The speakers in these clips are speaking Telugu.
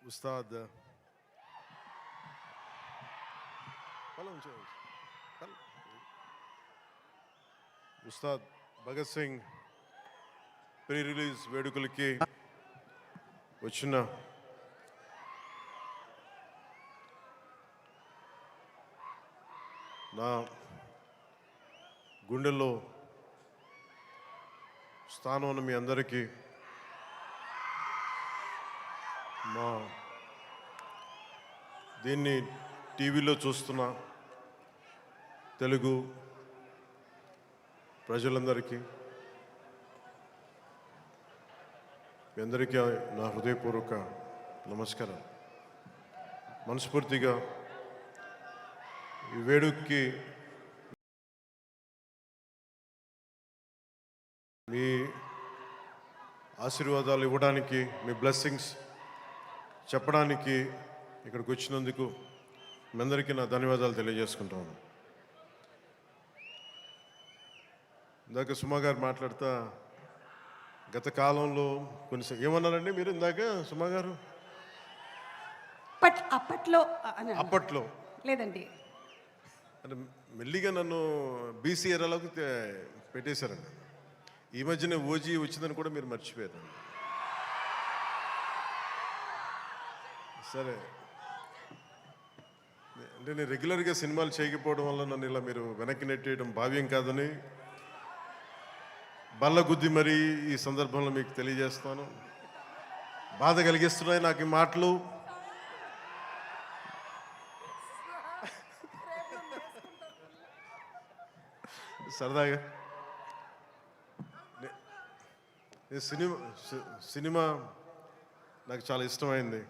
ఉస్తాద్ ఉస్తాద్ భగత్ సింగ్ ప్రీ రిలీజ్ వేడుకలకి వచ్చిన నా గుండెల్లో స్థానం ఉన్న మీ అందరికీ మా దీన్ని టీవీలో చూస్తున్న తెలుగు ప్రజలందరికీ మీ అందరికీ నా హృదయపూర్వక నమస్కారం. మనస్ఫూర్తిగా ఈ వేడుకకి మీ ఆశీర్వాదాలు ఇవ్వడానికి, మీ బ్లెస్సింగ్స్ చెప్పడానికి ఇక్కడికి వచ్చినందుకు మీ అందరికీ నా ధన్యవాదాలు తెలియజేసుకుంటాను. ఇందాక సుమా గారు మాట్లాడుతా గత కాలంలో కొన్ని ఏమన్నారండి మీరు ఇందాక సుమా గారు? అప్పట్లో లేదండి, అంటే మెల్లిగా నన్ను బీసీ ఎరాలోకి పెట్టేశారండి. ఈ మధ్యనే ఓజీ వచ్చిందని కూడా మీరు మర్చిపోయారు. సరే, అంటే నేను రెగ్యులర్గా సినిమాలు చేయకపోవడం వల్ల నన్ను ఇలా మీరు వెనక్కి నెట్టేయడం భావ్యం కాదని బల్లగుద్ది మరీ ఈ సందర్భంలో మీకు తెలియజేస్తాను. బాధ కలిగిస్తున్నాయి నాకు ఈ మాటలు. సరదాగా సినిమా నాకు చాలా ఇష్టమైంది.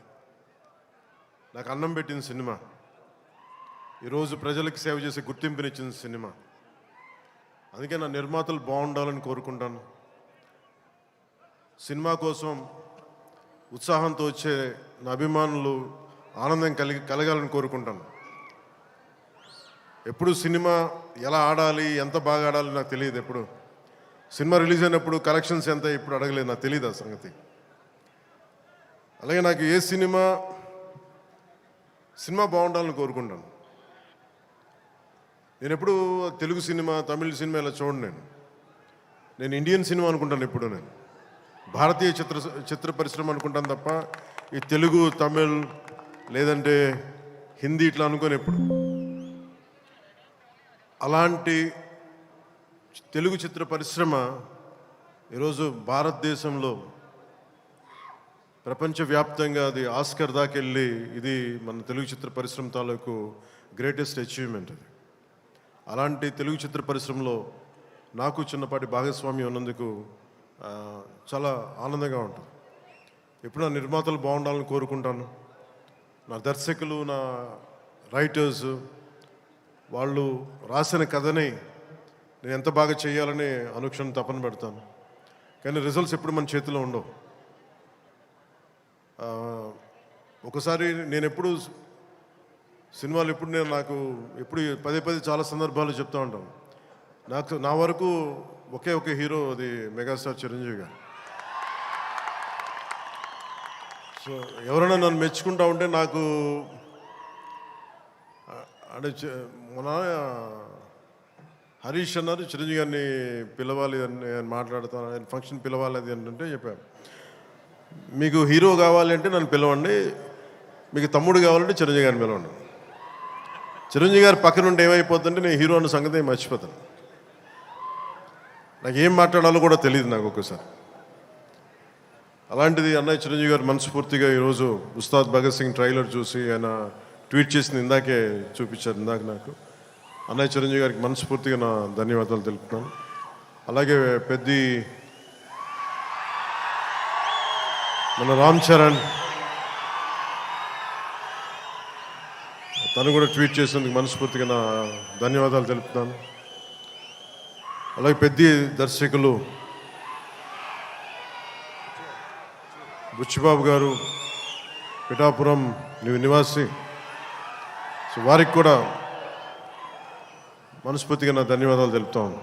నాకు అన్నం పెట్టిన సినిమా, ఈరోజు ప్రజలకు సేవ చేసే గుర్తింపునిచ్చిన సినిమా. అందుకే నా నిర్మాతలు బాగుండాలని కోరుకుంటాను. సినిమా కోసం ఉత్సాహంతో వచ్చే నా అభిమానులు ఆనందం కలగాలని కోరుకుంటాను. ఎప్పుడు సినిమా ఎలా ఆడాలి, ఎంత బాగా ఆడాలి నాకు తెలియదు. ఎప్పుడు సినిమా రిలీజ్ అయినప్పుడు కలెక్షన్స్ ఎంత ఇప్పుడు అడగలేదు, నాకు తెలియదు ఆ సంగతి. అలాగే నాకు ఏ సినిమా బాగుండాలని కోరుకుంటాను. నేను ఎప్పుడు తెలుగు సినిమా, తమిళ సినిమా ఇలా చూడండి. నేను ఇండియన్ సినిమా అనుకుంటాను. ఎప్పుడు నేను భారతీయ చిత్ర పరిశ్రమ అనుకుంటాను తప్ప ఈ తెలుగు, తమిళ్ లేదంటే హిందీ ఇట్లా అనుకోని ఎప్పుడు. అలాంటి తెలుగు చిత్ర పరిశ్రమ ఈరోజు భారతదేశంలో ప్రపంచవ్యాప్తంగా అది ఆస్కర్ దాకెళ్ళి, ఇది మన తెలుగు చిత్ర పరిశ్రమ తాలూకు గ్రేటెస్ట్ అచీవ్మెంట్ అది. అలాంటి తెలుగు చిత్ర పరిశ్రమలో నాకు చిన్నపాటి భాగస్వామ్యం ఉన్నందుకు చాలా ఆనందంగా ఉంటుంది. ఎప్పుడు నా నిర్మాతలు బాగుండాలని కోరుకుంటాను. నా దర్శకులు, నా రైటర్స్, వాళ్ళు రాసిన కథని నేను ఎంత బాగా చేయాలని అనుక్షణం తపన పెడతాను. కానీ రిజల్ట్స్ ఎప్పుడు మన చేతిలో ఉండవు. ఒకసారి నేను ఎప్పుడు సినిమాలు నాకు ఎప్పుడు పదే చాలా సందర్భాలు చెప్తూ ఉంటాను. నా వరకు ఒకే ఒక హీరో, అది మెగాస్టార్ చిరంజీవి గారు. సో ఎవరైనా నన్ను మెచ్చుకుంటా ఉంటే నాకు అంటే మన హరీష్ అన్నారు చిరంజీవి గారిని పిలవాలి అని మాట్లాడుతాను, ఆయన ఫంక్షన్ పిలవాలి అది అంటే చెప్పాను. మీకు హీరో కావాలి అంటే నన్ను పిలవండి, మీకు తమ్ముడు కావాలంటే చిరంజీవి గారిని పిలవండి. చిరంజీవి గారు పక్కన ఉంటే ఏమైపోతుందంటే నేను హీరో అన్న సంగతి మర్చిపోతాను. నాకు ఏం మాట్లాడాలో కూడా తెలియదు నాకు ఒక్కసారి. అలాంటిది అన్నయ్య చిరంజీవి గారు మనస్ఫూర్తిగా ఈరోజు ఉస్తాద్ భగత్ సింగ్ ట్రైలర్ చూసి ఆయన ట్వీట్ చేసింది ఇందాకే చూపించారు. ఇందాక నాకు అన్నయ్య చిరంజీవి గారికి మనస్ఫూర్తిగా నా ధన్యవాదాలు తెలుపుతున్నాను. అలాగే మన రామ్ చరణ్, తను కూడా ట్వీట్ చేసినందుకు మనస్ఫూర్తిగా నా ధన్యవాదాలు తెలుపుతున్నాను. అలాగే దర్శకులు బుచ్చిబాబు గారు, పిఠాపురం నివాసి, సో వారికి కూడా మనస్ఫూర్తిగా నా ధన్యవాదాలు తెలుపుతాను.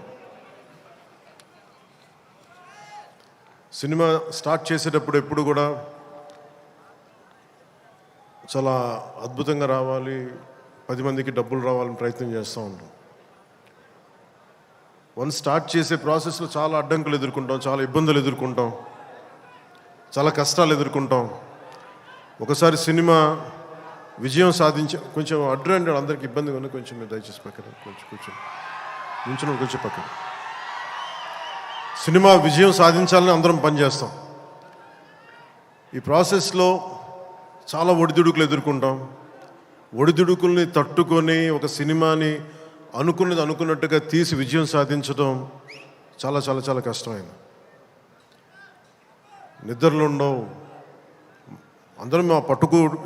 సినిమా స్టార్ట్ చేసేటప్పుడు ఎప్పుడు కూడా చాలా అద్భుతంగా రావాలి, 10 మందికి డబ్బులు రావాలని ప్రయత్నం చేస్తూ ఉంటాం. స్టార్ట్ చేసే ప్రాసెస్లో చాలా అడ్డంకులు ఎదుర్కొంటాం, చాలా ఇబ్బందులు ఎదుర్కొంటాం, చాలా కష్టాలు ఎదుర్కొంటాం. ఒకసారి సినిమా విజయం కొంచెం అడ్డు అందరికి ఇబ్బందిగా ఉంది, కొంచెం మీరు దయచేసి పక్కన కొంచెం పక్కన. సినిమా విజయం సాధించాలని అందరం పనిచేస్తాం. ఈ ప్రాసెస్లో చాలా ఒడిదుడుకులు ఎదుర్కొంటాం. ఒడిదుడుకుల్ని తట్టుకొని ఒక సినిమాని అనుకున్నట్టుగా తీసి విజయం సాధించడం చాలా చాలా చాలా కష్టమైంది. నిద్రలు ఉండవు. అందరం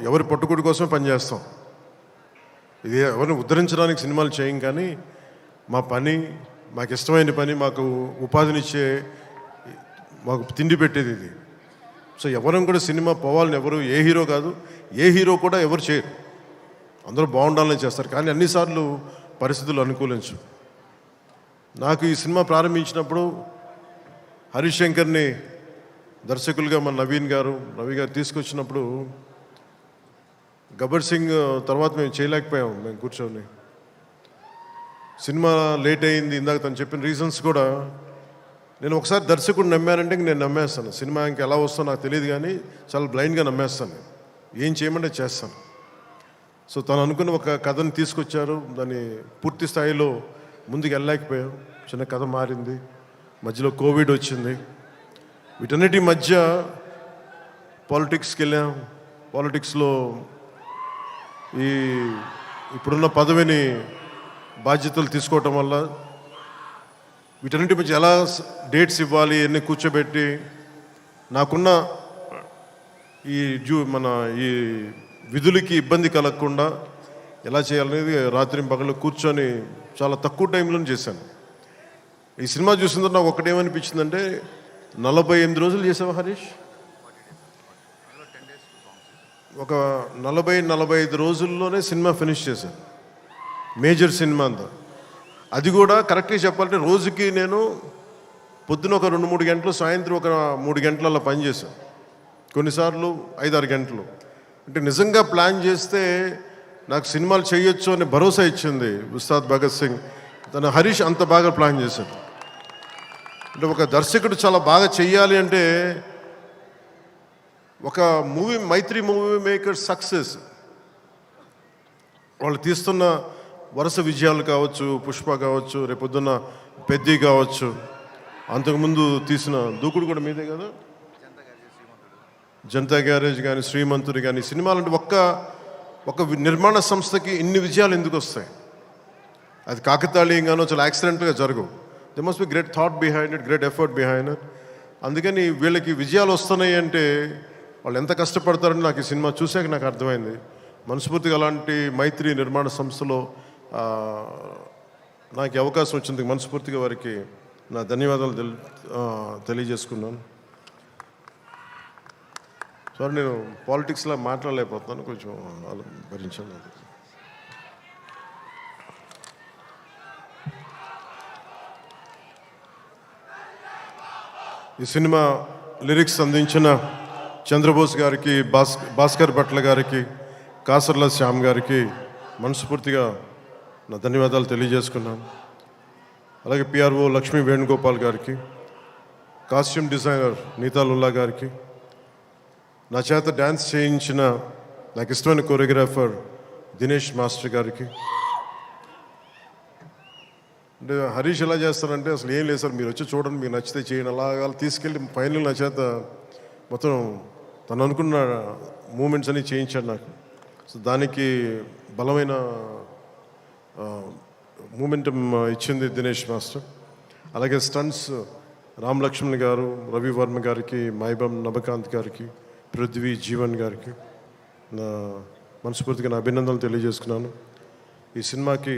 ఎవరి పట్టుకుడి కోసమే పనిచేస్తాం. ఇది ఎవరిని ఉద్ధరించడానికి సినిమాలు చేయం, కానీ మా పని, మాకు ఇష్టమైన పని, మాకు ఉపాధినిచ్చే, మాకు తిండి పెట్టేది ఇది. సో ఎవరం కూడా సినిమా పోవాలని ఎవరు, ఏ హీరో కాదు, ఏ హీరో కూడా ఎవరు చేయరు. అందరూ బాగుండాలని చేస్తారు, కానీ అన్నిసార్లు పరిస్థితులు అనుకూలించు. నాకు ఈ సినిమా ప్రారంభించినప్పుడు హరీష్ శంకర్ని దర్శకులుగా మన రవి గారు తీసుకొచ్చినప్పుడు గబ్బర్ సింగ్ తర్వాత మేము చేయలేకపోయాం. మేము కూర్చొని సినిమా లేట్ అయింది. ఇందాక తను చెప్పిన రీజన్స్ కూడా నేను ఒకసారి దర్శకుడు నమ్మానంటే నేను నమ్మేస్తాను. సినిమా ఇంకా ఎలా వస్తుందో నాకు తెలియదు, కానీ చాలా బ్లైండ్గా నమ్మేస్తాను. ఏం చేయమంటే చేస్తాను. సో తను అనుకున్న ఒక కథను తీసుకొచ్చారు. దాన్ని పూర్తి స్థాయిలో ముందుకు వెళ్ళలేకపోయాం. చిన్న కథ మారింది, మధ్యలో కోవిడ్ వచ్చింది. వీటన్నిటి మధ్య పాలిటిక్స్కి వెళ్ళాం. పాలిటిక్స్లో ఇప్పుడున్న పదవిని బాధ్యతలు తీసుకోవటం వల్ల వీటన్నిటి మధ్య ఎలా డేట్స్ ఇవ్వాలి అన్నీ కూర్చోబెట్టి నాకున్న మన విధులకి ఇబ్బంది కలగకుండా ఎలా చేయాలనేది రాత్రి పగలు కూర్చొని చాలా తక్కువ టైంలో చేశాను. ఈ సినిమా చూసిన తర్వాత నాకు ఒకటేమనిపించిందంటే, 48 రోజులు చేసావా హరీష్? ఒక 40-45 రోజుల్లోనే సినిమా ఫినిష్ చేశాను. మేజర్ సినిమా అంతా. అది కూడా కరెక్ట్గా చెప్పాలంటే రోజుకి నేను పొద్దున ఒక 2-3 గంటలు, సాయంత్రం ఒక 3 గంటలు అలా పనిచేశాను. కొన్నిసార్లు 5-6 గంటలు. అంటే నిజంగా ప్లాన్ చేస్తే నాకు సినిమాలు చేయొచ్చు అనే భరోసా ఇచ్చింది ఉస్తాద్ భగత్ సింగ్. హరీష్ అంత బాగా ప్లాన్ చేశాడు. అంటే ఒక దర్శకుడు చాలా బాగా చెయ్యాలి అంటే ఒక మైత్రి మూవీ మేకర్ సక్సెస్, వాళ్ళు తీస్తున్న వరుస విజయాలు కావచ్చు, పుష్ప కావచ్చు, రేపొద్దున్న పెద్ది కావచ్చు, అంతకుముందు తీసిన దూకుడు కూడా మీదే కదా, జనతా గ్యారేజ్ కానీ, శ్రీమంతుడు కానీ, సినిమాలంటే ఒక నిర్మాణ సంస్థకి ఇన్ని విజయాలు ఎందుకు వస్తాయి? అది కాకతాళీయంగానో చాలా యాక్సిడెంట్గా జరగవు. They must be great thought behind it, great effort behind it. అందుకని వీళ్ళకి విజయాలు వస్తున్నాయి అంటే వాళ్ళు ఎంత కష్టపడతారని నాకు ఈ సినిమా చూశాక నాకు అర్థమైంది. మనస్ఫూర్తిగా అలాంటి మైత్రి నిర్మాణ సంస్థలో నాకు అవకాశం వచ్చింది. మనస్ఫూర్తిగా వారికి నా ధన్యవాదాలు తెలియజేసుకున్నాను. సార్, నేను పాలిటిక్స్లో మాట్లాడలేకపోతున్నాను, కొంచెం భరించాను. ఈ సినిమా లిరిక్స్ అందించిన చంద్రబోస్ గారికి, భాస్కర్ భట్ల గారికి, కాసర్ల శ్యామ్ గారికి మనస్ఫూర్తిగా నా ధన్యవాదాలు తెలియజేసుకున్నాను. అలాగే పిఆర్ఓ లక్ష్మీ వేణుగోపాల్ గారికి, కాస్ట్యూమ్ డిజైనర్ నీతా లుల్లా గారికి, నా చేత డ్యాన్స్ చేయించిన నాకు ఇష్టమైన కొరియోగ్రాఫర్ దినేష్ మాస్టర్ గారికి. అంటే హరీష్ ఎలా చేస్తారంటే అసలు ఏం లేదు సార్, మీరు వచ్చి చూడండి, మీకు నచ్చితే చేయండి, అలాగా తీసుకెళ్ళి ఫైనల్ నా చేత మొత్తం తను అనుకున్న మూమెంట్స్ అన్నీ చేయించాడు నాకు. సో దానికి బలమైన మూమెంటం ఇచ్చింది దినేష్ మాస్టర్. అలాగే స్టంట్స్ రామ్ లక్ష్మణ్ గారు, రవి వర్మ గారికి, మైబమ్ నబకాంత్ గారికి, పృథ్వీ జీవన్ గారికి నా మనస్ఫూర్తిగా నా అభినందనలు తెలియజేసుకున్నాను. ఈ సినిమాకి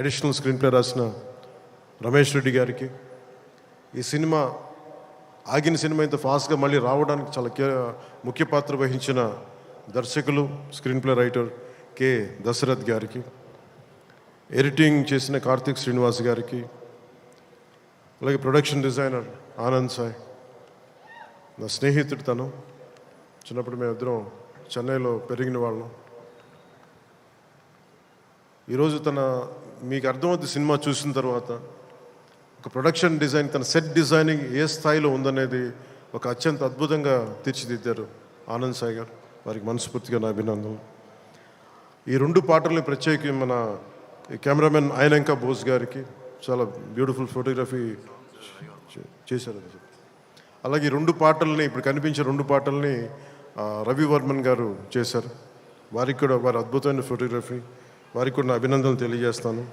అడిషనల్ స్క్రీన్ ప్లే రాసిన రమేష్ రెడ్డి గారికి, ఈ సినిమా ఆగిన సినిమా ఇంత ఫాస్ట్గా మళ్ళీ రావడానికి చాలా ముఖ్య పాత్ర వహించిన దర్శకులు, screen play writer K Dashrath గారికి, ఎడిటింగ్ చేసిన కార్తిక్ శ్రీనివాస్ గారికి, అలాగే ప్రొడక్షన్ డిజైనర్ ఆనంద్ సాయ్, నా స్నేహితుడు. తను చిన్నప్పుడు మేమిద్దరం చెన్నైలో పెరిగిన వాళ్ళం. ఈరోజు మీకు అర్థమవుతుంది సినిమా చూసిన తర్వాత ఒక ప్రొడక్షన్ డిజైన్, తన సెట్ డిజైనింగ్ ఏ స్థాయిలో ఉందనేది ఒక అత్యంత అద్భుతంగా తీర్చిదిద్దారు ఆనంద్ సాయి గారు. వారికి మనస్ఫూర్తిగా నా అభినందనలు. ఈ 2 పాటల్ని ప్రత్యేకి మన కెమెరామెన్ ఆయనంక బోస్ గారికి చాలా బ్యూటిఫుల్ ఫోటోగ్రఫీ చేశారు. అలాగే ఈ 2 పాటల్ని, ఇప్పుడు కనిపించే 2 పాటల్ని రవి వర్మన్ గారు చేశారు. వారికి కూడా వారి అద్భుతమైన ఫోటోగ్రఫీ, వారికి కూడా నా అభినందనలు తెలియజేస్తాను.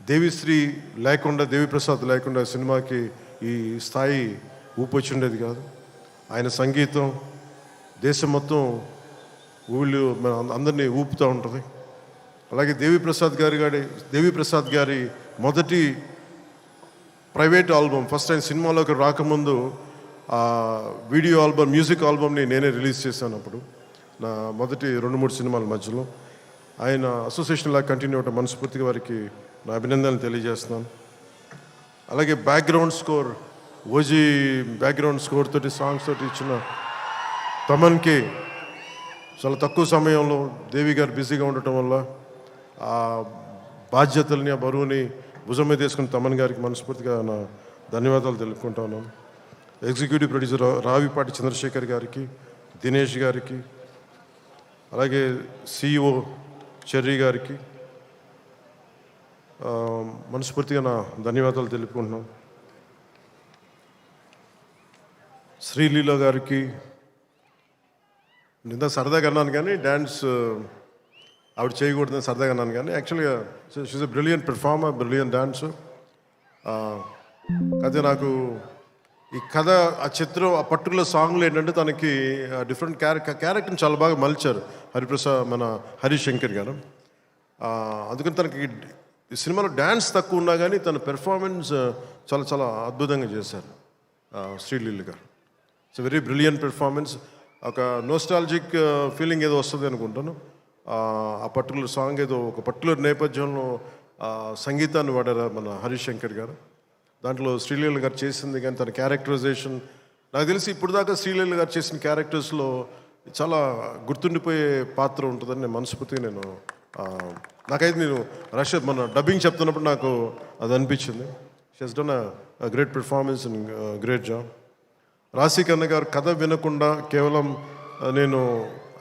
దేవిశ్రీ లేకుండా, దేవిప్రసాద్ లేకుండా సినిమాకి ఈ స్థాయి ఊపొచ్చిండేది కాదు. ఆయన సంగీతం దేశం మొత్తం అందరినీ ఊపుతూ ఉంటుంది. అలాగే దేవిప్రసాద్ గారి మొదటి ప్రైవేట్ ఆల్బమ్, ఫస్ట్ ఆయన సినిమాలోకి రాకముందు వీడియో ఆల్బమ్, మ్యూజిక్ ఆల్బమ్ని నేనే రిలీజ్ చేశాను. అప్పుడు నా మొదటి 2-3 సినిమాల మధ్యలో ఆయన అసోసియేషన్ లాగా కంటిన్యూ అవటం మనస్ఫూర్తిగా వారికి నా అభినందనలు తెలియజేస్తున్నాను. అలాగే background score, OG background score తోటి, సాంగ్స్ తోటి ఇచ్చిన తమన్కి చాలా తక్కువ సమయంలో దేవి గారు బిజీగా ఉండటం వల్ల ఆ బాధ్యతల్ని, ఆ బరువుని భుజం మీద తీసుకుని తమన్ గారికి మనస్ఫూర్తిగా నా ధన్యవాదాలు తెలుపుకుంటా ఉన్నాను. ఎగ్జిక్యూటివ్ ప్రొడ్యూసర్ రావిపాటి చంద్రశేఖర్ గారికి, దినేష్ గారికి, అలాగే CEO చెర్రీ గారికి మనస్ఫూర్తిగా నా ధన్యవాదాలు తెలుపుకుంటున్నాను. శ్రీలీల గారికి నిన్న సరదాగా అన్నాను, కానీ డ్యాన్స్ ఆవిడ చేయకూడదని సరదాగా అన్నాను, కానీ యాక్చువల్గా she's a brilliant performer, brilliant dance. అయితే నాకు ఈ కథ, ఆ చిత్రం, ఆ పర్టికులర్ సాంగ్లో ఏంటంటే తనకి డిఫరెంట్ క్యారెక్టర్ని చాలా బాగా మలిచారు మన హరీష్ శంకర్ గారు. అందుకని తనకి ఈ సినిమాలో డ్యాన్స్ తక్కువ ఉన్నా కానీ తన పెర్ఫార్మెన్స్ చాలా చాలా అద్భుతంగా చేశారు శ్రీలీల గారు. It's very brilliant performance. ఒక నోస్టాలజిక్ ఫీలింగ్ ఏదో వస్తుంది అనుకుంటాను. ఆ పర్టికులర్ సాంగ్ ఏదో ఒక పర్టికులర్ నేపథ్యంలో సంగీతాన్ని వాడారు మన హరీష్ శంకర్ గారు. దాంట్లో శ్రీలీల గారు చేసింది కానీ తన క్యారెక్టరైజేషన్, నాకు తెలిసి ఇప్పుడు దాకా శ్రీలీల గారు చేసిన క్యారెక్టర్స్లో చాలా గుర్తుండిపోయే పాత్ర ఉంటుందని నేను మనస్ఫూర్తిగా నాకైతే నేను మన డబ్బింగ్ చెప్తున్నప్పుడు నాకు అది అనిపించింది. She has done a great performance and great job. రాశి కన్న గారు కథ వినకుండా కేవలం నేను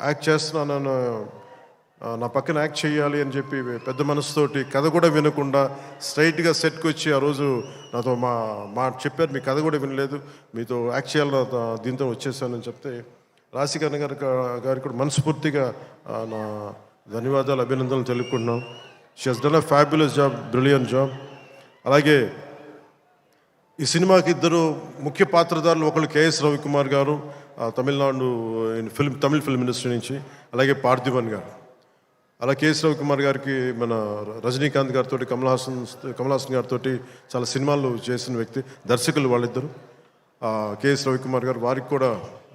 యాక్ట్ చేస్తున్నాను, నా పక్కన యాక్ట్ చేయాలి అని చెప్పి పెద్ద మనసుతోటి కథ కూడా వినకుండా స్ట్రైట్గా సెట్కి వచ్చి ఆ రోజు నాతో మా చెప్పారు, మీ కథ కూడా వినలేదు, మీతో యాక్ట్ చేయాలని దీంతో వచ్చేసానని చెప్తే రాశి కన్న గారికి కూడా మనస్ఫూర్తిగా నా ధన్యవాదాలు, అభినందనలు తెలుపుకుంటున్నాం. She has done a fabulous job, brilliant job. అలాగే ఈ సినిమాకి 2 ముఖ్య పాత్రధారులు, ఒకళ్ళు KS రవికుమార్ గారు తమిళనాడు తమిళ ఫిల్మ్ ఇండస్ట్రీ నుంచి, అలాగే పార్థిబన్ గారు. అలా KS రవికుమార్ గారికి మన రజనీకాంత్ గారితో, కమల్ హాసన్ గారితో చాలా సినిమాలు చేసిన వ్యక్తి, దర్శకులు వాళ్ళిద్దరు. KS రవికుమార్ గారు, వారికి కూడా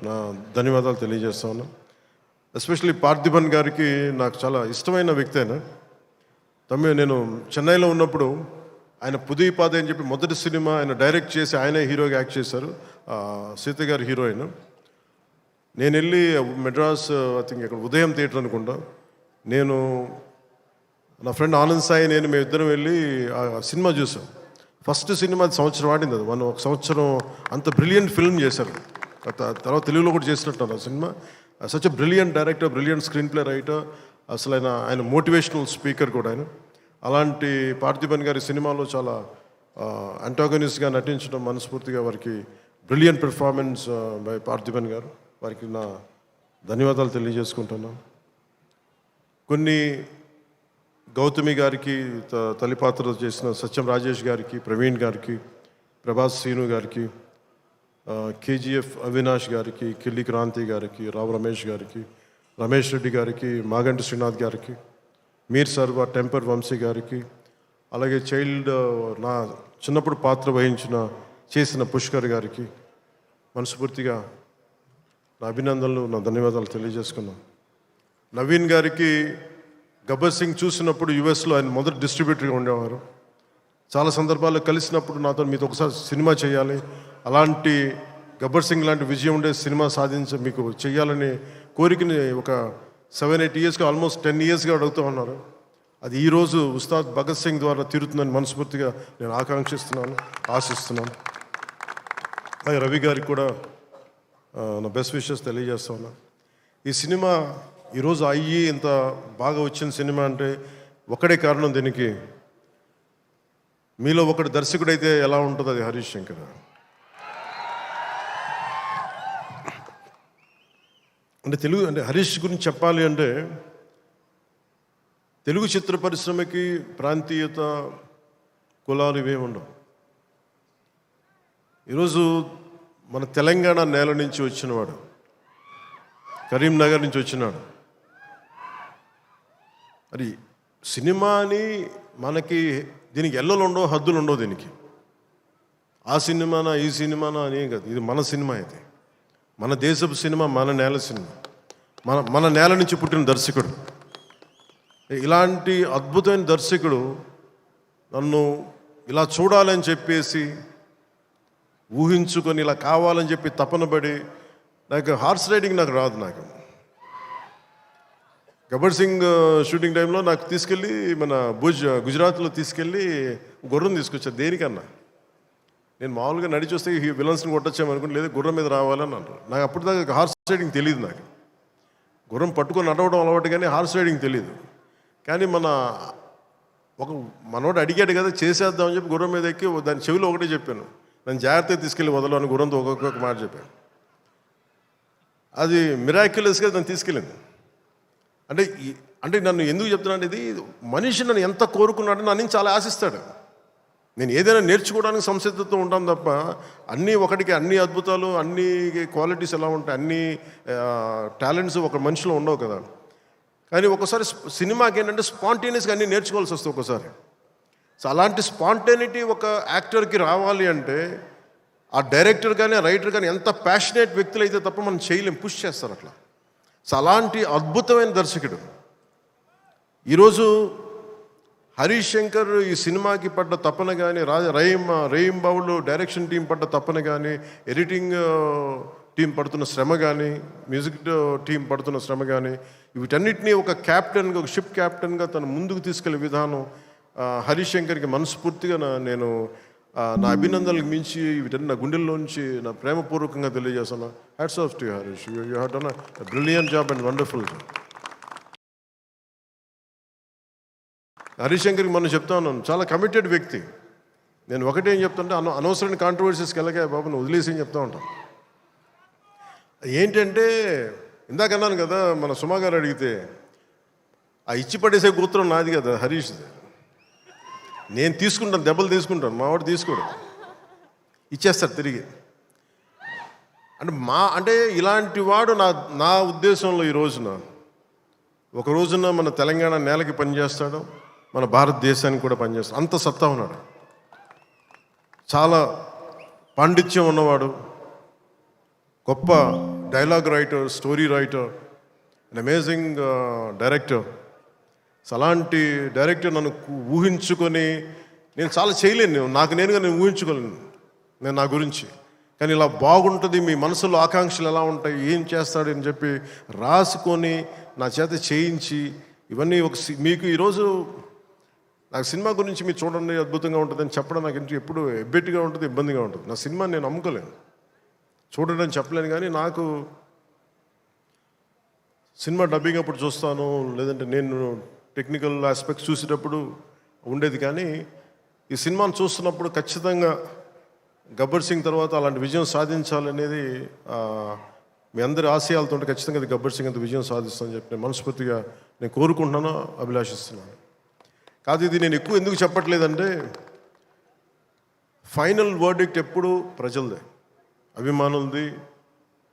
నా ధన్యవాదాలు తెలియజేస్తా ఉన్నాను. ఎస్పెషల్లీ పార్థిబన్ గారికి నాకు చాలా ఇష్టమైన వ్యక్తి. ఆయన నేను చెన్నైలో ఉన్నప్పుడు ఆయన పుదీపాద అని చెప్పి మొదటి సినిమా ఆయన డైరెక్ట్ చేసి ఆయనే హీరోగా యాక్ట్ చేశారు, సీత గారి హీరోయిన్. నేను వెళ్ళి మెడ్రాస్, ఐ థింక్ ఇక్కడ ఉదయం థియేటర్ అనుకుంటా, నేను నా ఫ్రెండ్ ఆనంద్ సాయి మేము ఇద్దరం వెళ్ళి ఆ సినిమా చూసాం. ఫస్ట్ సినిమా సంవత్సరం ఆడింది, అది ఒక సంవత్సరం అంత బ్రిలియంట్ ఫిల్మ్ చేశారు. తర్వాత తెలుగులో కూడా చేసినట్టు ఆ cinema. Such a brilliant director, brilliant screen play writer, అసలు ఆయన మోటివేషనల్ స్పీకర్ కూడా ఆయన. అలాంటి పార్థిబన్ గారి సినిమాలో చాలా అంటాగనిస్ట్గా నటించడం మనస్ఫూర్తిగా వారికి బ్రిలియంట్ పెర్ఫార్మెన్స్ బై పార్థిబన్ గారు, వారికి నా ధన్యవాదాలు తెలియజేసుకుంటున్నాను. కొన్ని గౌతమి గారికి తల్లిపాత్ర చేసిన సత్యం రాజేష్ గారికి, ప్రవీణ్ గారికి, ప్రభాస్ సీను గారికి, KGF అవినాష్ గారికి, కిల్లి క్రాంతి గారికి, రావు రమేష్ గారికి, రమేష్ రెడ్డి గారికి, మాగంటి శ్రీనాథ్ గారికి, మీర్ సర్వా, టెంపర్ వంశీ గారికి, అలాగే నా చిన్నప్పుడు పాత్ర చేసిన పుష్కర్ గారికి మనస్ఫూర్తిగా నా అభినందనలు, నా ధన్యవాదాలు తెలియజేసుకున్నాను. నవీన్ గారికి గబ్బర్ సింగ్ చూసినప్పుడు యుఎస్లో ఆయన మొదటి డిస్ట్రిబ్యూటర్గా ఉండేవారు. చాలా సందర్భాల్లో కలిసినప్పుడు నాతో మీతో ఒకసారి సినిమా చేయాలి, అలాంటి గబ్బర్ సింగ్ లాంటి విజయం ఉండే సినిమా మీకు చేయాలని కోరికని ఒక 7-8 ఇయర్స్గా, ఆల్మోస్ట్ 10 ఇయర్స్గా అడుగుతూ ఉన్నారు. అది ఈరోజు ఉస్తాద్ భగత్ సింగ్ ద్వారా తీరుతుందని మనస్ఫూర్తిగా నేను ఆకాంక్షిస్తున్నాను, ఆశిస్తున్నాను. అలాగే రవి గారికి కూడా నా బెస్ట్ విషెస్ తెలియజేస్తా ఉన్నా. ఈ సినిమా ఈరోజు అయ్యి ఇంత బాగా వచ్చిన సినిమా అంటే ఒకడే కారణం దీనికి. మీలో ఒకటి దర్శకుడైతే ఎలా ఉంటుందో అది హరీష్ శంకర్. అంటే హరీష్ గురించి చెప్పాలి అంటే తెలుగు చిత్ర పరిశ్రమకి ప్రాంతీయత, కులాలు ఇవేమి ఉండవు. ఈరోజు మన తెలంగాణ నేల నుంచి వచ్చినవాడు, కరీంనగర్ నుంచి వచ్చినాడు. మరి సినిమాని మనకి దీనికి ఎల్లలు ఉండవు, హద్దులు ఉండవు. దీనికి ఆ సినిమానా ఈ సినిమానా అని కాదు, ఇది మన సినిమా. ఇది మన దేశపు సినిమా, మన నేల సినిమా, మన నేల నుంచి పుట్టిన దర్శకుడు. ఇలాంటి అద్భుతమైన దర్శకుడు నన్ను ఇలా చూడాలని చెప్పేసి ఊహించుకొని ఇలా కావాలని చెప్పి తపన పడి, నాకు హార్స్ రైడింగ్ నాకు రాదు. నాకు గబ్బర్ సింగ్ షూటింగ్ టైంలో నాకు తీసుకెళ్ళి మన గుజరాత్లో తీసుకెళ్ళి గుర్రం తీసుకొచ్చారు. దేనికన్నా నేను మామూలుగా నడిచి వస్తే ఈ విలన్స్ని కొట్టొచ్చామనుకుంటే, లేదు గుర్రం మీద రావాలని అంటారు. నాకు అప్పుడు దాకా హార్స్ రైడింగ్ తెలియదు. నాకు గుర్రం పట్టుకొని నడవడం అలవాటు, కానీ హార్స్ రైడింగ్ తెలియదు. కానీ మనోడు అడిగాడు కదా, చేసేద్దామని చెప్పి గుర్రం మీద ఎక్కి దాని చెవిలో ఒకటే చెప్పాను, నన్ను జాగ్రత్తగా తీసుకెళ్ళి వదలని గుర్రంతో ఒక్కొక్క మాట చెప్పాను. అది మిరాక్యులస్గా నన్ను తీసుకెళ్ళింది. అంటే నన్ను ఎందుకు చెప్తున్నాను, ఇది మనిషి నన్ను ఎంత కోరుకున్నాడో నన్ను నుంచి చాలా ఆశిస్తాడు. నేను ఏదైనా నేర్చుకోవడానికి సంసిద్ధతతో ఉంటాను తప్ప అన్నీ ఒకటికి అన్ని అద్భుతాలు, అన్ని క్వాలిటీస్ ఎలా ఉంటాయి, అన్ని టాలెంట్స్ ఒక మనిషిలో ఉండవు కదా. కానీ ఒకసారి సినిమాకి ఏంటంటే స్పాంటేనియస్గా అన్నీ నేర్చుకోవాల్సి వస్తుంది ఒకసారి. సో అలాంటి స్పాంటేనిటీ ఒక యాక్టర్కి రావాలి అంటే ఆ డైరెక్టర్ కానీ రైటర్ కానీ ఎంత ప్యాషనేట్ వ్యక్తులు అయితే తప్ప మనం చేయలేం, పుష్ చేస్తారు అట్లా. సో అలాంటి అద్భుతమైన దర్శకుడు ఈరోజు హరీష్ శంకర్ ఈ సినిమాకి పడ్డ తపన కానీ, రహీం బాబులు డైరెక్షన్ టీం పడ్డ తపన కానీ, ఎడిటింగ్ టీం పడుతున్న శ్రమ కానీ, మ్యూజిక్ టీం పడుతున్న శ్రమ కానీ, వీటన్నిటినీ ఒక క్యాప్టెన్గా, ఒక షిప్ క్యాప్టెన్గా తను ముందుకు తీసుకెళ్లే విధానం హరీష్ శంకర్కి మనస్ఫూర్తిగా నేను నా అభినందనలకు మించి వీటన్ని నా గుండెల్లోంచి నా ప్రేమపూర్వకంగా తెలియజేస్తాను. Hats off to you Harish, you have done a brilliant job and wonderful job. Harish శంకర్కి మనం చెప్తా ఉన్నాను, చాలా కమిటెడ్ వ్యక్తి. నేను ఒకటే ఏం చెప్తుంటే, అనవసరమైన కాంట్రవర్సీస్కి వెళ్ళగా బాబు నువ్వు వదిలేసి అని చెప్తా ఉంటాను. ఏంటంటే ఇందాక అన్నాను కదా, మన సుమా గారు అడిగితే ఆ ఇచ్చి పడేసే కూతురం నాది కదా హరీష్ది. నేను తీసుకుంటాను, దెబ్బలు తీసుకుంటాను, మా వాడు తీసుకోడు, ఇచ్చేస్తాడు తిరిగి. అంటే ఇలాంటి వాడు నా ఉద్దేశంలో ఈ రోజున ఒక రోజున మన తెలంగాణ నేలకి పనిచేస్తాడు, మన భారతదేశానికి కూడా పనిచేస్తాడు. అంత సత్తా ఉన్నాడు, చాలా పాండిత్యం ఉన్నవాడు, గొప్ప dialogue writer, story writer, and amazing director. అలాంటి డైరెక్టర్ నన్ను ఊహించుకొని నేను చాలా చేయలేను, నాకు నేనుగా నేను ఊహించుకోలేను నేను నా గురించి. కానీ ఇలా బాగుంటుంది, మీ మనసులో ఆకాంక్షలు ఎలా ఉంటాయి, ఏం చేస్తాడు అని చెప్పి రాసుకొని నా చేత చేయించి ఇవన్నీ మీకు ఈరోజు నాకు సినిమా గురించి మీరు చూడండి అద్భుతంగా ఉంటుందని చెప్పడం నాకు ఎప్పుడు ఎబ్బెట్టుగా ఉంటుంది, ఇబ్బందిగా ఉంటుంది. నా సినిమా నేను నమ్ముకోలేను, చూడడం చెప్పలేను. కానీ నాకు సినిమా డబ్బింగ్ అప్పుడు చూస్తాను, లేదంటే నేను టెక్నికల్ ఆస్పెక్ట్స్ చూసేటప్పుడు ఉండేది. కానీ ఈ సినిమాను చూస్తున్నప్పుడు ఖచ్చితంగా గబ్బర్ సింగ్ తర్వాత అలాంటి విజయం సాధించాలనేది మీ అందరి ఆశయాలతో ఖచ్చితంగా అది గబ్బర్ సింగ్ అంత విజయం సాధిస్తానని చెప్పి నేను మనస్ఫూర్తిగా నేను కోరుకుంటున్నాను, అభిలాషిస్తున్నాను. కాదు ఇది నేను ఎక్కువ ఎందుకు చెప్పట్లేదంటే, ఫైనల్ వర్డిక్ట్ ఎప్పుడు ప్రజలదే, అభిమానులది,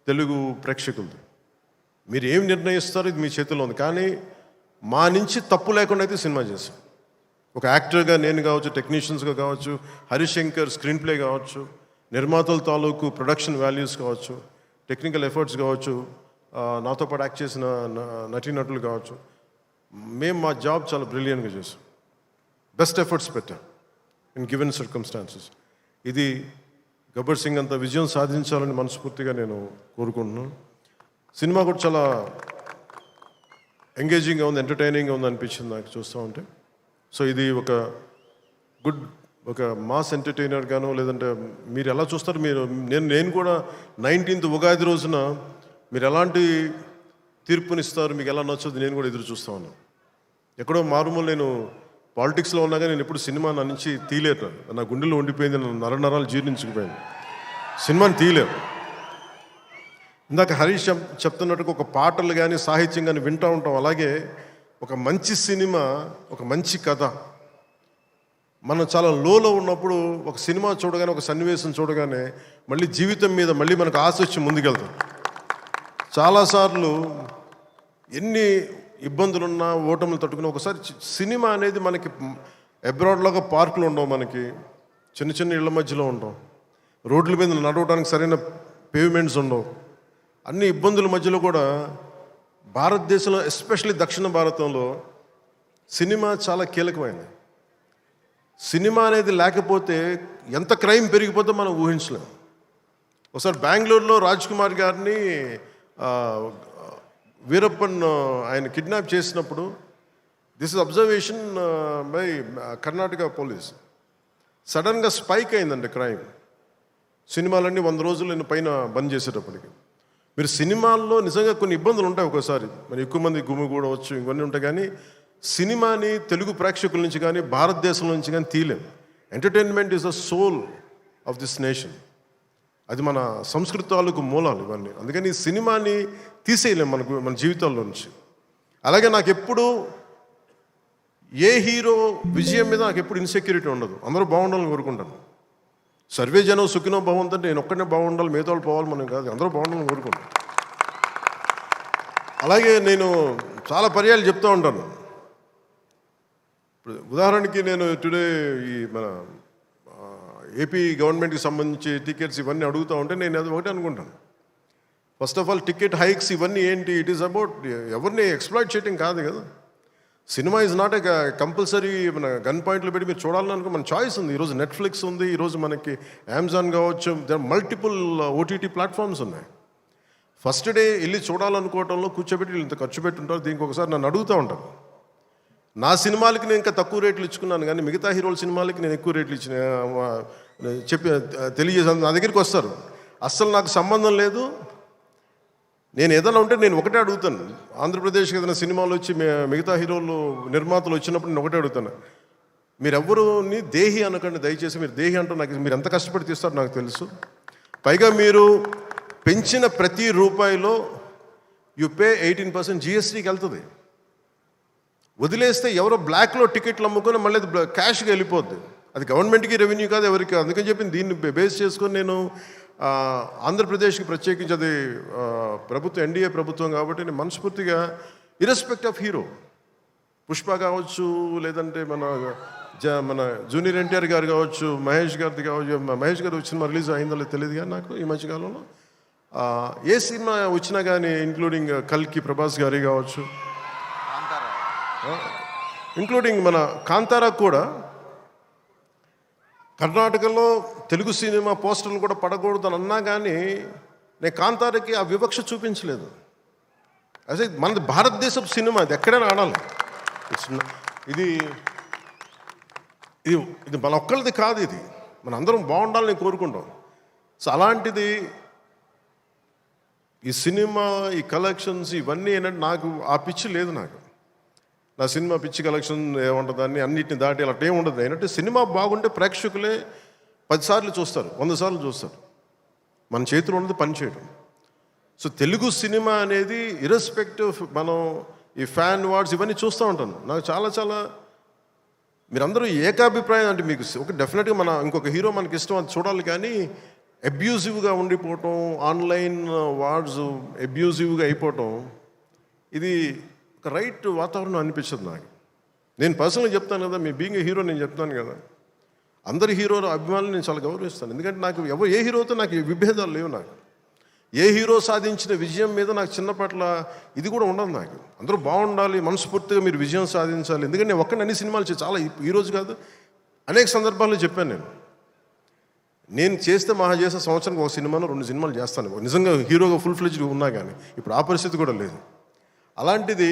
తెలుగు ప్రేక్షకులది. మీరు ఏం నిర్ణయిస్తారో ఇది మీ చేతిలో ఉంది. కానీ మా నుంచి తప్పు లేకుండా అయితే సినిమా చేశాం. ఒక యాక్టర్గా నేను కావచ్చు, టెక్నీషియన్స్గా కావచ్చు, హరీష్ శంకర్ స్క్రీన్ ప్లే కావచ్చు, నిర్మాతల తాలూకు ప్రొడక్షన్ వాల్యూస్ కావచ్చు, టెక్నికల్ ఎఫర్ట్స్ కావచ్చు, నాతో పాటు యాక్ట్ చేసిన నటీనటులు కావచ్చు, మేము మా జాబ్ చాలా బ్రిలియంట్గా చేసాం, బెస్ట్ ఎఫర్ట్స్ పెట్టాం ఇన్ గివెన్ సర్కమ్స్టాన్సెస్. ఇది గబ్బర్ సింగ్ అంత విజయం సాధించాలని మనస్ఫూర్తిగా నేను కోరుకుంటున్నాను. సినిమా కూడా చాలా ఎంగేజింగ్గా ఉంది, ఎంటర్టైనింగ్గా ఉంది అనిపించింది నాకు చూస్తూ ఉంటే. సో ఇది ఒక మాస్ ఎంటర్టైనర్ గాను, లేదంటే మీరు ఎలా చూస్తారు మీరు, నేను కూడా 19th ఉగాది రోజున మీరు ఎలాంటి తీర్పునిస్తారు, మీకు ఎలా నచ్చదు నేను కూడా ఎదురు చూస్తా ఉన్నాను. ఎక్కడో మారుమూల నేను పాలిటిక్స్లో ఉన్నా కానీ నేను ఎప్పుడు సినిమా నా నుంచి తీయలేను. నా గుండెలో ఉండిపోయింది, నరాలు జీర్ణించుకుపోయింది, సినిమాని తీయలేము. ఇందాక హరీష్ చెప్తున్నట్టుగా ఒక పాటలు కానీ సాహిత్యం కానీ వింటూ ఉంటాం. అలాగే ఒక మంచి సినిమా, ఒక మంచి కథ, మనం చాలా లోలో ఉన్నప్పుడు ఒక సినిమా చూడగానే, ఒక సన్నివేశం చూడగానే మళ్ళీ జీవితం మీద మళ్ళీ మనకు ఆశ వచ్చి ముందుకెళ్తాం. చాలాసార్లు ఎన్ని ఇబ్బందులున్నా ఓటములు తట్టుకుని ఒకసారి సినిమా అనేది మనకి అబ్రాడ్లాగా పార్కులు ఉండవు, మనకి చిన్న చిన్న ఇళ్ల మధ్యలో ఉండవు, రోడ్ల మీద నడవడానికి సరైన పేవ్మెంట్స్ ఉండవు. అన్ని ఇబ్బందుల మధ్యలో కూడా భారతదేశంలో, ఎస్పెషల్లీ దక్షిణ భారతంలో సినిమా చాలా కీలకమైనది. సినిమా అనేది లేకపోతే ఎంత క్రైమ్ పెరిగిపోతే మనం ఊహించలేం. ఒకసారి బెంగళూరులో రాజ్ కుమార్ గారిని వీరప్పన్ ఆయన కిడ్నాప్ చేసినప్పుడు, this is observation by Karnataka police, సడన్గా స్పైక్ అయిందండి క్రైమ్. సినిమాలన్నీ 100 రోజులు పైన బంద్ చేసేటప్పటికి. మీరు సినిమాల్లో నిజంగా కొన్ని ఇబ్బందులు ఉంటాయి, ఒక్కోసారి మరి ఎక్కువ మంది గుమిగూడవచ్చు, ఇవన్నీ ఉంటాయి. కానీ సినిమాని తెలుగు ప్రేక్షకుల నుంచి కానీ భారతదేశం నుంచి కానీ తీయలేం. Entertainment is the soul of this nation. అది మన సంస్కృతాలకు మూలాలు ఇవన్నీ. అందుకని ఈ సినిమాని తీసేయలేం మన జీవితాల్లో నుంచి. అలాగే నాకు ఎప్పుడు ఏ హీరో విజయం మీద నాకు ఎప్పుడు ఇన్సెక్యూరిటీ ఉండదు. అందరూ బాగుండాలని కోరుకుంటాను. సర్వే జనం సుఖినో భవంతు అంటే నేను ఒక్కనే బాగుండాలి, మిగతా వాళ్ళు పోవాలి మనం కాదు, అందరూ బాగుండాలని కోరుకుంటాను. అలాగే నేను చాలా పర్యాలు చెప్తూ ఉంటాను. ఇప్పుడు ఉదాహరణకి నేను టుడే ఈ మన ఏపీ గవర్నమెంట్కి సంబంధించి టికెట్స్ ఇవన్నీ అడుగుతూ ఉంటే నేను అది ఒకటే అనుకుంటాను. First of all ticket hikes ఇవన్నీ ఏంటి, ఇట్ ఈస్ అబౌట్ ఎవరిని ఎక్స్ప్లాయిట్ చేయడం కాదు కదా. Cinema is not a compulsory మన గన్ పాయింట్లు పెట్టి మీరు చూడాలనుకో మన చాయిస్ ఉంది. ఈరోజు నెట్ఫ్లిక్స్ ఉంది, ఈరోజు మనకి అమెజాన్ కావచ్చు, మల్టిపుల్ ఓటీటీ ప్లాట్ఫామ్స్ ఉన్నాయి. ఫస్ట్ డే వెళ్ళి చూడాలనుకోవటంలో కూర్చోబెట్టి ఇంత ఖర్చు పెట్టుంటారు. దీనికి ఒకసారి నన్ను అడుగుతూ ఉంటాను. నా సినిమాలకి నేను ఇంకా తక్కువ రేట్లు ఇచ్చుకున్నాను, కానీ మిగతా హీరోల సినిమాలకి నేను ఎక్కువ రేట్లు ఇచ్చిన తెలియజేసాను. నా దగ్గరికి వస్తారు, అస్సలు నాకు సంబంధం లేదు, నేను ఏదైనా ఉంటే నేను ఒకటే అడుగుతాను. ఆంధ్రప్రదేశ్కి ఏదైనా సినిమాలు వచ్చి మిగతా హీరోలు నిర్మాతలు వచ్చినప్పుడు నేను ఒకటే అడుగుతాను, మీరెవ్వరూని దేహి అనకండి దయచేసి. మీరు దేహి అంటూ నాకు మీరు ఎంత కష్టపడి తీస్తారో నాకు తెలుసు. పైగా మీరు పెంచిన ప్రతి రూపాయిలో యు పే 18% జిఎస్టీకి వెళ్తుంది. వదిలేస్తే ఎవరో బ్లాక్లో టికెట్లు అమ్ముకొని మళ్ళీ అది క్యాష్గా వెళ్ళిపోద్ది. అది గవర్నమెంట్కి రెవెన్యూ కాదు, ఎవరికి కాదు. అందుకని చెప్పి దీన్ని బేస్ చేసుకొని నేను ఆంధ్రప్రదేశ్కి ప్రత్యేకించి అది ప్రభుత్వం ఎన్డీఏ ప్రభుత్వం కాబట్టి నేను మనస్ఫూర్తిగా ఇర్రెస్పెక్ట్ ఆఫ్ హీరో, పుష్ప కావచ్చు, లేదంటే మన జూనియర్ ఎన్టీఆర్ గారు కావచ్చు, మహేష్ గారిది కావచ్చు. మహేష్ గారు వచ్చిన రిలీజ్ అయిందో లేదు తెలియదు కానీ నాకు ఈ మధ్యకాలంలో ఏ సినిమా వచ్చినా కానీ, ఇంక్లూడింగ్ కల్కి ప్రభాస్ గారి కావచ్చు, ఇంక్లూడింగ్ మన కాంతారా కూడా, కర్ణాటకలో తెలుగు సినిమా పోస్టర్లు కూడా పడకూడదు అని అన్నా కానీ నేను కాంతారకి ఆ వివక్ష చూపించలేదు. అసలు మనది భారతదేశపు సినిమా, ఇది ఎక్కడైనా ఆడాలి. ఇది ఇది ఇది మన ఒక్కరిది కాదు, ఇది మన అందరం బాగుండాలని కోరుకుంటాం. సో అలాంటిది ఈ సినిమా, ఈ కలెక్షన్స్ ఇవన్నీ ఏంటంటే నాకు ఆ పిచ్చి లేదు. నాకు నా సినిమా పిచ్చి కలెక్షన్ ఏముంటుంది, దాన్ని అన్నిటిని దాటి అలా ఏం ఉండదు. ఏంటంటే సినిమా బాగుంటే ప్రేక్షకులే 10 సార్లు చూస్తారు, 100 సార్లు చూస్తారు. మన చేతిలో ఉన్నది పని చేయడం. సో తెలుగు సినిమా అనేది ఇర్రెస్పెక్టివ్, మనం ఈ ఫ్యాన్ వార్డ్స్ ఇవన్నీ చూస్తూ ఉంటాను. నాకు చాలా మీరందరూ ఏకాభిప్రాయం అంటే మీకు ఒక డెఫినెట్గా ఇంకొక హీరో మనకి ఇష్టం అది చూడాలి, కానీ అబ్యూజివ్గా ఉండిపోవటం, ఆన్లైన్ వార్డ్స్ అబ్యూజివ్గా అయిపోవటం, ఇది ఒక రైట్ వాతావరణం అనిపించదు నాకు. నేను పర్సనల్గా చెప్తాను కదా, మీ బీయింగ్ ఏ హీరో నేను చెప్తాను కదా, అందరి హీరోల అభిమానులు నేను చాలా గౌరవిస్తాను. ఎందుకంటే నాకు ఏ హీరోతో నాకు విభేదాలు లేవు. నాకు ఏ హీరో సాధించిన విజయం మీద నాకు చిన్నపట్ల ఇది కూడా ఉండదు. నాకు అందరూ బాగుండాలి, మనస్ఫూర్తిగా మీరు విజయం సాధించాలి. ఎందుకంటే నేను ఒక్కడిని అన్ని సినిమాలు చాలా ఈరోజు కాదు అనేక సందర్భాల్లో చెప్పాను. నేను చేస్తే మహా చేసే సంవత్సరానికి ఒక సినిమాను 2 సినిమాలు చేస్తాను, నిజంగా హీరోగా ఫుల్ ఫ్లెడ్జ్డ్ ఉన్నా. కానీ ఇప్పుడు ఆ పరిస్థితి కూడా లేదు. అలాంటిది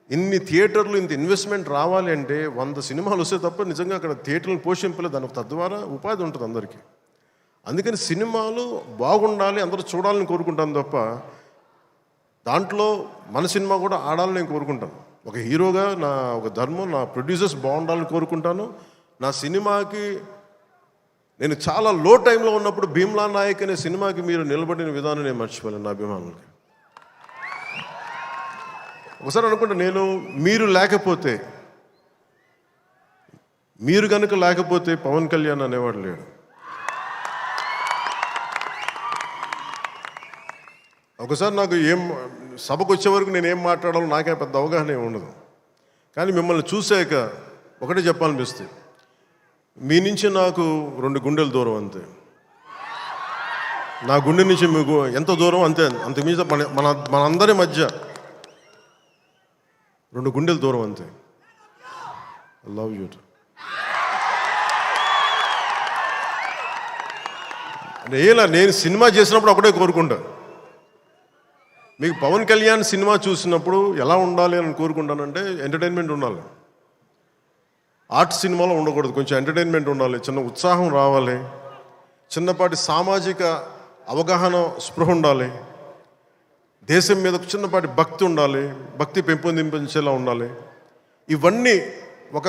ఇన్ని థియేటర్లు ఇంత ఇన్వెస్ట్మెంట్ రావాలి అంటే 100 సినిమాలు వస్తే తప్ప నిజంగా అక్కడ థియేటర్లు పోషింపలేదు, దానికి తద్వారా ఉపాధి ఉంటుంది అందరికీ. అందుకని సినిమాలు బాగుండాలి, అందరూ చూడాలని కోరుకుంటాను తప్ప దాంట్లో మన సినిమా కూడా ఆడాలని నేను కోరుకుంటాను. ఒక హీరోగా నా ఒక ధర్మం, నా ప్రొడ్యూసర్స్ బాగుండాలని కోరుకుంటాను. నా సినిమాకి నేను చాలా లో టైంలో ఉన్నప్పుడు భీమ్లా నాయక్ అనే సినిమాకి మీరు నిలబడిన విధానం నేను మర్చిపోలేను నా అభిమానులకి. ఒకసారి అనుకుంటే మీరు లేకపోతే, మీరు కనుక లేకపోతే పవన్ కళ్యాణ్ అనేవాడు లేడు. ఒకసారి నాకు సభకు వచ్చే వరకు నేను ఏం మాట్లాడాలో నాకే పెద్ద అవగాహన ఏమి ఉండదు. కానీ మిమ్మల్ని చూసాక ఒకటే చెప్పాలనిపిస్తుంది, మీ నుంచి నాకు 2 గుండెల దూరం అంతే. నా గుండె నుంచి మీకు ఎంత దూరం అంతే, అంతకుమించి మనందరి మధ్య 2 గుండెల దూరం అంతే. I love you. నేను సినిమా చేసినప్పుడు ఒకటే కోరుకుంటా, మీకు పవన్ కళ్యాణ్ సినిమా చూసినప్పుడు ఎలా ఉండాలి అని కోరుకుంటానంటే ఎంటర్టైన్మెంట్ ఉండాలి. ఆర్ట్ సినిమాలో ఉండకూడదు, కొంచెం ఎంటర్టైన్మెంట్ ఉండాలి, చిన్న ఉత్సాహం రావాలి, చిన్నపాటి సామాజిక అవగాహన స్పృహ ఉండాలి, దేశం మీద చిన్నపాటి భక్తి ఉండాలి, భక్తి పెంపొందించేలా ఉండాలి. ఇవన్నీ ఒక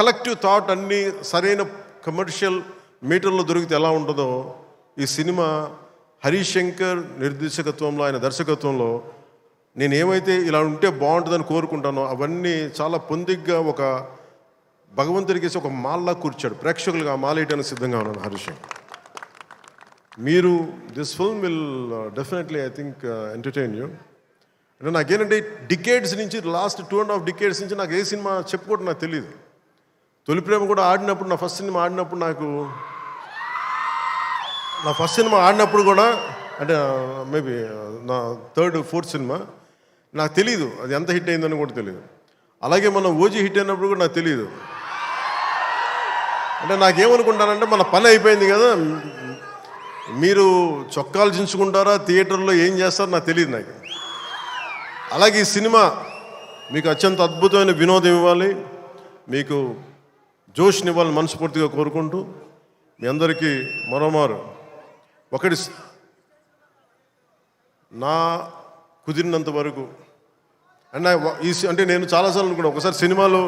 కలెక్టివ్ థాట్ అన్నీ సరైన కమర్షియల్ మీటర్లో దొరికితే ఎలా ఉంటుందో ఈ సినిమా హరీష్ శంకర్ నిర్దేశకత్వంలో, ఆయన దర్శకత్వంలో నేను ఏమైతే ఇలా ఉంటే బాగుంటుందని కోరుకుంటానో అవన్నీ చాలా పొందిగ్గా ఒక భగవంతుడికి ఒక మాల్లా కూర్చాడు. ప్రేక్షకులుగా ఆ మాల వేయడానికి సిద్ధంగా ఉన్నాను హరీష్ శంకర్. మీరు this film will definitely I think entertain you. అంటే నాకేంటంటే డికేడ్స్ నుంచి, లాస్ట్ 2.5 డికేడ్స్ నుంచి నాకు ఏ సినిమా చెప్పుకోవడం నాకు తెలియదు. తొలి ప్రేమ కూడా ఆడినప్పుడు, నా ఫస్ట్ సినిమా ఆడినప్పుడు కూడా, అంటే మేబీ నా 3rd, 4th సినిమా, నాకు తెలియదు అది ఎంత హిట్ అయిందని కూడా తెలియదు. అలాగే మనం ఓజీ హిట్ అయినప్పుడు కూడా నాకు తెలియదు. అంటే నాకేమనుకుంటానంటే మన పని అయిపోయింది కదా, మీరు చొక్కాలు చించుకుంటారా, థియేటర్లో ఏం చేస్తారో నాకు తెలియదు నాకు. అలాగే ఈ సినిమా మీకు అత్యంత అద్భుతమైన వినోదం ఇవ్వాలి, మీకు జోష్నివ్వాలని మనస్ఫూర్తిగా కోరుకుంటూ మీ అందరికీ మరోమారు ఒకటి నా కుదిరినంత వరకు అంటే నేను చాలాసార్లు అనుకున్నాను, ఒకసారి సినిమాలో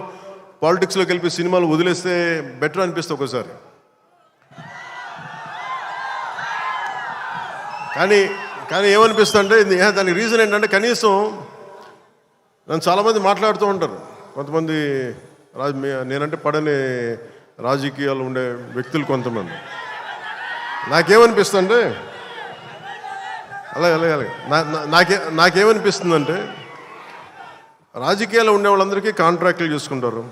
పాలిటిక్స్లోకి వెళ్ళి సినిమాలు వదిలేస్తే బెటర్ అనిపిస్తుంది ఒకసారి. కానీ ఏమనిపిస్తుంది అంటే దానికి రీజన్ ఏంటంటే, కనీసం నన్ను చాలామంది మాట్లాడుతూ ఉంటారు, కొంతమంది నేనంటే పడని రాజకీయాలు ఉండే వ్యక్తులు కొంతమంది. నాకేమనిపిస్తుందంటే అలాగే నాకేమనిపిస్తుందంటే, రాజకీయాల్లో ఉండే వాళ్ళందరికీ కాంట్రాక్టులు చేసుకుంటారు,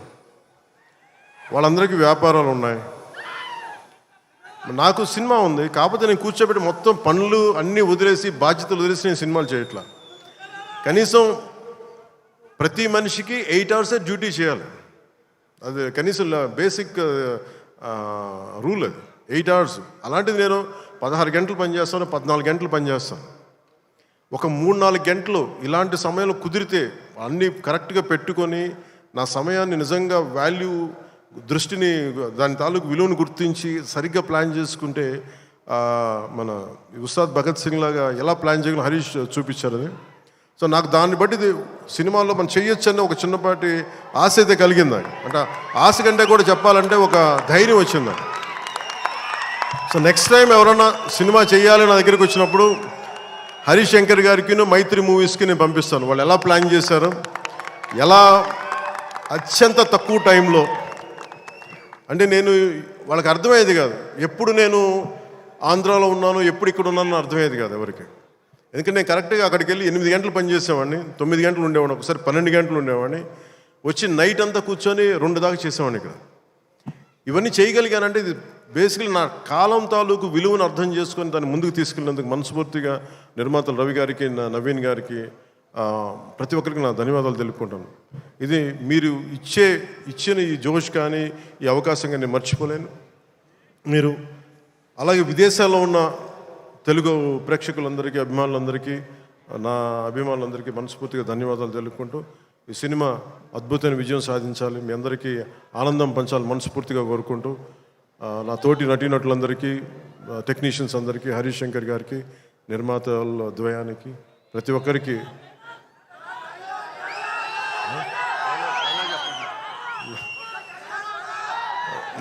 వాళ్ళందరికీ వ్యాపారాలు ఉన్నాయి. నాకు సినిమా ఉంది, కాకపోతే నేను కూర్చోబెట్టి మొత్తం పనులు అన్నీ వదిలేసి, బాధ్యతలు వదిలేసి నేను సినిమాలు చేయట్లా. కనీసం ప్రతి మనిషికి 8 hours డ్యూటీ చేయాలి, అది కనీసం బేసిక్ రూల్ అది, 8 hours. అలాంటిది నేను 16 గంటలు పనిచేస్తాను, 14 గంటలు పనిచేస్తాను. ఒక 3-4 గంటలు ఇలాంటి సమయంలో కుదిరితే అన్నీ కరెక్ట్గా పెట్టుకొని, నా సమయాన్ని నిజంగా వాల్యూ దృష్టిని, దాని తాలూకు విలువను గుర్తించి సరిగ్గా ప్లాన్ చేసుకుంటే, మన ఉస్తాద్ భగత్ సింగ్ లాగా ఎలా ప్లాన్ చేయగలం హరీష్ చూపించారు అది. సో నాకు దాన్ని బట్టి సినిమాలో మనం చేయొచ్చని ఒక చిన్నపాటి ఆశ అయితే కలిగింది నాకు. అంటే ఆశ కంటే కూడా చెప్పాలంటే ఒక ధైర్యం వచ్చింది నాకు. సో నెక్స్ట్ టైం ఎవరైనా సినిమా చేయాలి నా దగ్గరికి వచ్చినప్పుడు హరీష్ శంకర్ గారికి, మైత్రి మూవీస్కి నేను పంపిస్తాను. వాళ్ళు ఎలా ప్లాన్ చేశారు, ఎలా అత్యంత తక్కువ టైంలో, అంటే నేను వాళ్ళకి అర్థమయ్యేది కాదు. ఎప్పుడు నేను ఆంధ్రాలో ఉన్నాను, ఎప్పుడు ఇక్కడ ఉన్నాను అర్థమయ్యేది కాదు ఎవరికి. ఎందుకంటే నేను కరెక్ట్గా అక్కడికి వెళ్ళి 8 గంటలు పనిచేసేవాడిని, 9 గంటలు ఉండేవాడిని, ఒకసారి 12 గంటలు ఉండేవాడిని, వచ్చి నైట్ అంతా కూర్చొని 2 దాకా చేసేవాడిని ఇక్కడ. ఇవన్నీ చేయగలిగానంటే ఇది బేసికలీ నా కాలం తాలూకు విలువను అర్థం చేసుకొని దాన్ని ముందుకు తీసుకెళ్ళినందుకు మనస్ఫూర్తిగా నిర్మాతలు రవి గారికి, నవీన్ గారికి, ప్రతి ఒక్కరికి నా ధన్యవాదాలు తెలుపుకుంటాను. ఇది మీరు ఇచ్చిన ఈ జోష్ కానీ ఈ అవకాశంగా నేను మర్చిపోలేను. మీరు అలాగే విదేశాల్లో ఉన్న తెలుగు ప్రేక్షకులందరికీ, అభిమానులందరికీ, నా అభిమానులందరికీ మనస్ఫూర్తిగా ధన్యవాదాలు తెలుపుకుంటూ ఈ సినిమా అద్భుతమైన విజయం సాధించాలి, మీ అందరికీ ఆనందం పంచాలి మనస్ఫూర్తిగా కోరుకుంటూ నా తోటి నటీనటులందరికీ, టెక్నీషియన్స్ అందరికీ, హరీష్ శంకర్ గారికి, నిర్మాతల ద్వయానికి, ప్రతి ఒక్కరికి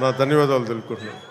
నా ధన్యవాదాలు తెలుపుకుంటున్నాను.